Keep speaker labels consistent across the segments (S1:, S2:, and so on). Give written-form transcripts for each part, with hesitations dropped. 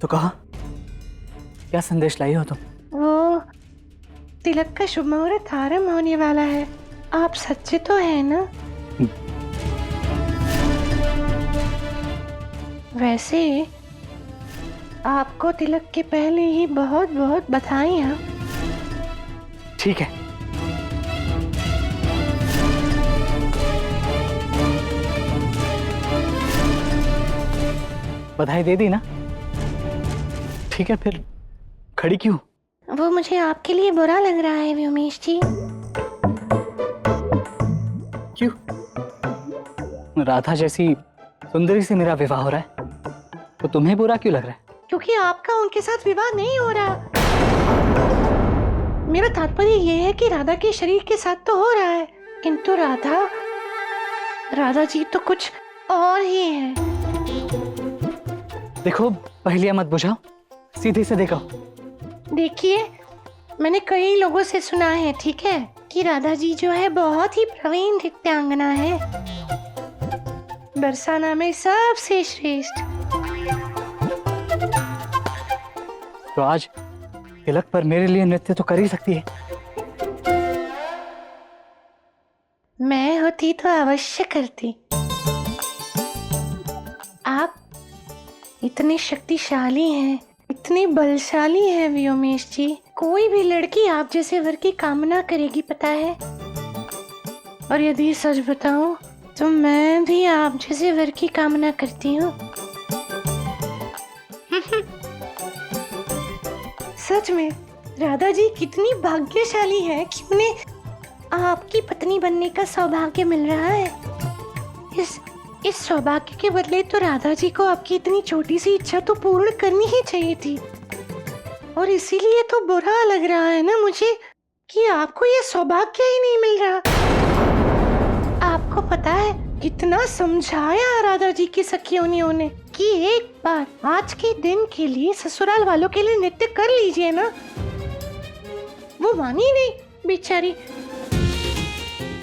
S1: तो कहा, क्या संदेश लाई हो तुम?
S2: वो तिलक का शुभ मुहूर्त आरंभ होने वाला है। आप सच्चे तो है ना? वैसे आपको तिलक के पहले ही बहुत बहुत बधाइयाँ।
S1: ठीक है, बधाई दे दी ना? ठीक है, फिर खड़ी क्यों?
S2: वो मुझे आपके लिए बुरा लग रहा है उमेश जी।
S1: क्यों? राधा जैसी सुंदरी से मेरा विवाह हो रहा है, तो तुम्हें बुरा क्यों लग रहा है?
S2: क्योंकि आपका उनके साथ विवाह नहीं हो रहा। मेरा तात्पर्य यह है कि राधा के शरीर के साथ तो हो रहा है, किंतु राधा जी तो कुछ और ही है।
S1: देखो, पहेलियां मत बुझाओ, सीधे से देखो।
S2: देखिए, मैंने कई लोगों से सुना है, ठीक है, कि राधा जी जो है बहुत ही प्रवीण नृत्यांगना है, बरसाना में सबसे श्रेष्ठ।
S1: तो आज तिलक पर मेरे लिए नृत्य तो कर ही सकती है।
S2: मैं होती तो अवश्य करती। आप इतने शक्तिशाली हैं, इतनी बलशाली हैं व्योमेश जी। कोई भी लड़की आप जैसे वर की कामना करेगी, पता है। और यदि सच बताऊं तो मैं भी आप जैसे वर की कामना करती हूँ। सच में राधा जी कितनी भाग्यशाली है कि उन्हें आपकी पत्नी बनने का सौभाग्य मिल रहा है। इस सौभाग्य के बदले तो राधा जी को आपकी इतनी छोटी सी इच्छा तो पूर्ण करनी ही चाहिए थी। और इसीलिए तो बुरा लग रहा है ना मुझे कि आपको ये सौभाग्य ही नहीं मिल रहा। आपको पता है कितना समझाया राधा जी की सखियों ने उन्हें कि एक बार आज के दिन के लिए ससुराल वालों के लिए नृत्य कर लीजिए ना। वो मानी नहीं बेचारी।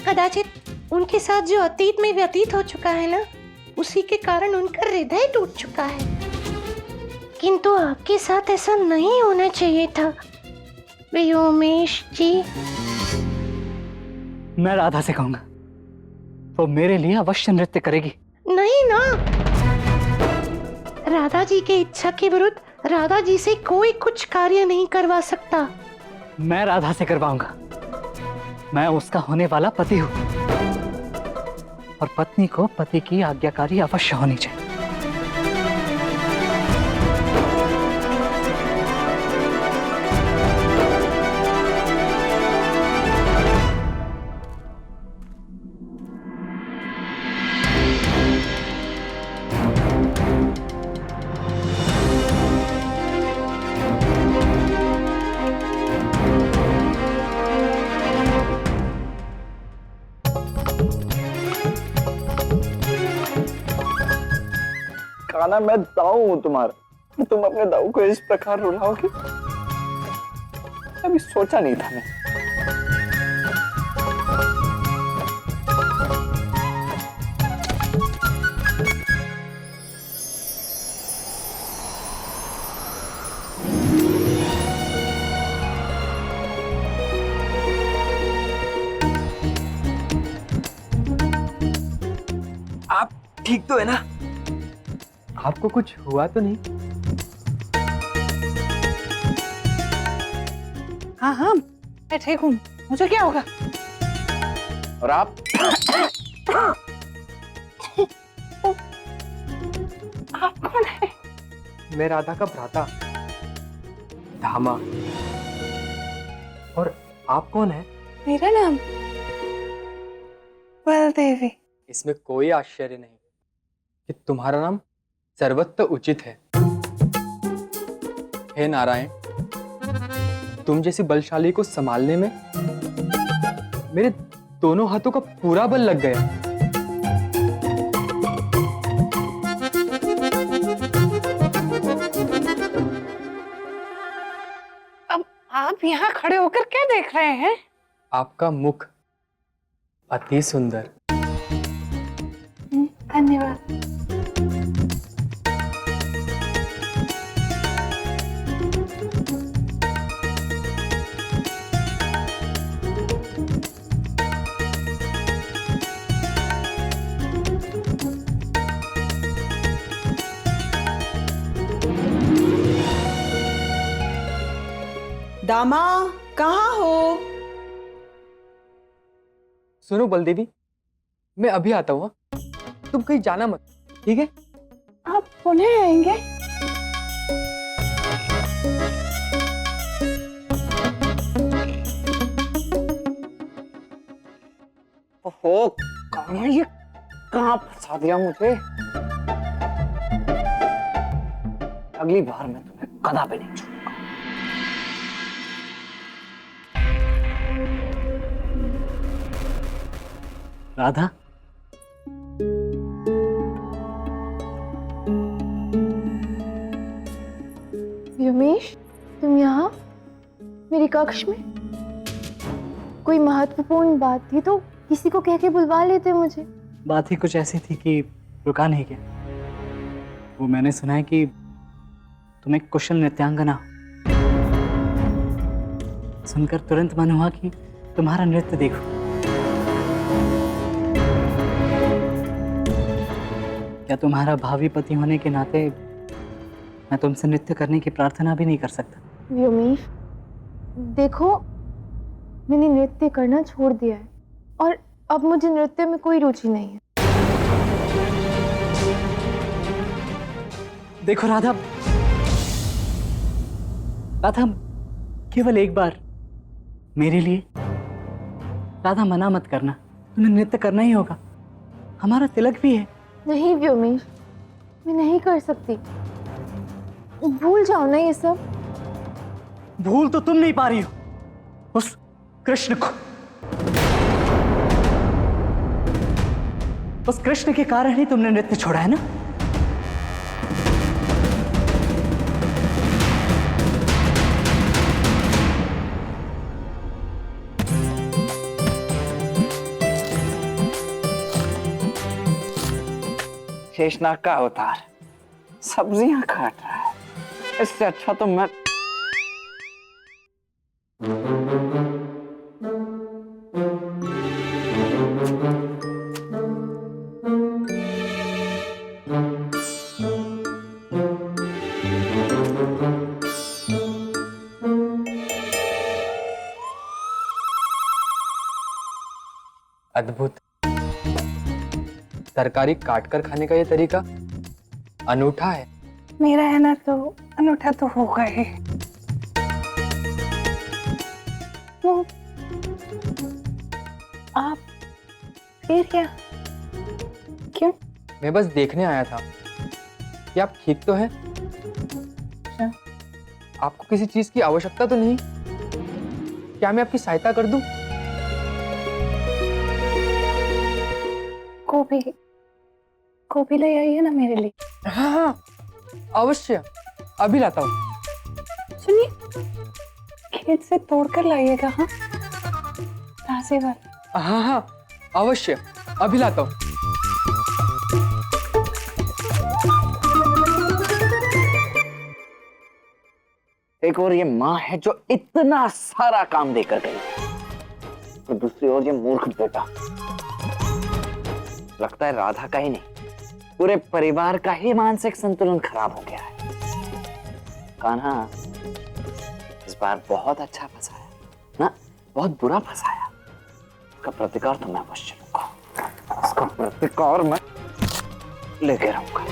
S2: कदाचित उनके साथ जो अतीत में व्यतीत हो चुका है ना, उसी के कारण उनका हृदय टूट चुका है। किंतु आपके साथ ऐसा नहीं होना चाहिए था व्योमेश जी।
S1: मैं राधा से कहूंगा, वो मेरे लिए अवश्य नृत्य करेगी।
S2: नहीं ना, राधा जी के इच्छा के विरुद्ध राधा जी से कोई कुछ कार्य नहीं करवा सकता।
S1: मैं राधा से करवाऊंगा। मैं उसका होने वाला पति हूं, और पत्नी को पति की आज्ञाकारी अवश्य होनी चाहिए।
S3: खाना मैं दाऊ हूं तुम्हारा, तुम अपने दाऊ को इस प्रकार रुलाओगे, अभी सोचा नहीं था मैं।
S4: आप ठीक तो है ना? आपको कुछ हुआ तो नहीं?
S2: हाँ हाँ, मैं ठीक हूँ, मुझे क्या होगा?
S3: और आप?
S2: आप कौन है?
S4: मैं राधा का भ्राता धामा। और आप कौन है?
S2: मेरा नाम बलदेवी।
S4: इसमें कोई आश्चर्य नहीं कि तुम्हारा नाम सर्वत्र उचित है। हे नारायण, तुम जैसी बलशाली को संभालने में मेरे दोनों हाथों का पूरा बल लग गया।
S2: अब आप यहाँ खड़े होकर क्या देख रहे हैं?
S4: आपका मुख अति सुंदर।
S2: धन्यवाद।
S5: दामा, कहाँ हो?
S4: सुनो बलदेवी, मैं अभी आता हूँ। तुम कहीं जाना मत, ठीक है?
S2: आप पुनः आएंगे?
S3: ओहो, कहाँ ये कहाँ फंसा दिया मुझे? अगली बार मैं तुम्हें कदापि नहीं छोड़ूंगा।
S1: राधा,
S6: व्योमेश, तुम यहाँ मेरे कक्ष में? कोई महत्वपूर्ण बात थी तो किसी को कह के बुलवा लेते मुझे।
S1: बात ही कुछ ऐसी थी कि रुका नहीं गया। वो मैंने सुना है कि तुम एक कुशल नृत्यांगना हो। सुनकर तुरंत मन हुआ कि तुम्हारा नृत्य देखो। क्या तुम्हारा भावी पति होने के नाते मैं तुमसे नृत्य करने की प्रार्थना भी नहीं कर सकता?
S6: व्योमेश, देखो, मैंने नृत्य करना छोड़ दिया है और अब मुझे नृत्य में कोई रुचि नहीं है।
S1: देखो राधा, राधा, केवल एक बार मेरे लिए। राधा, मना मत करना, तुम्हें नृत्य करना ही होगा। हमारा तिलक भी है।
S6: नहीं व्योमेश, मैं नहीं कर सकती। भूल जाओ ना ये सब।
S1: भूल तो तुम नहीं पा रही हो उस कृष्ण को। उस कृष्ण के कारण ही तुमने नृत्य छोड़ा है ना?
S3: शेषनाग का अवतार सब्जियां काट रहा है, इससे अच्छा तो मैं
S4: अद्भुत। तरकारी काटकर खाने का ये तरीका अनूठा है।
S2: मेरा है ना तो अनूठा तो होगा ही। तो आप फिर क्या? क्यों?
S4: मैं बस देखने आया था कि आप ठीक तो हैं। आपको किसी चीज की आवश्यकता तो नहीं? क्या मैं आपकी सहायता कर दूं?
S2: गोभी ले आइए ना मेरे लिए।
S4: हाँ हाँ, अवश्य, अभी लाता हूँ।
S2: सुनिए, खेत से तोड़कर लाइएगा। हाँ, ताजे वाला।
S4: हाँ हाँ, अवश्य, अभी लाता हूँ।
S3: एक और ये माँ है जो इतना सारा काम देकर गई, और दूसरी ओर ये मूर्ख बेटा। लगता है राधा का ही नहीं, पूरे परिवार का ही मानसिक संतुलन खराब हो गया है। कान्हा, इस बार बहुत अच्छा फंसाया ना, बहुत बुरा फंसाया। इसका प्रतिकार तो मैं अवश्य लूंगा। इसका प्रतिकार मैं लेके रहूंगा।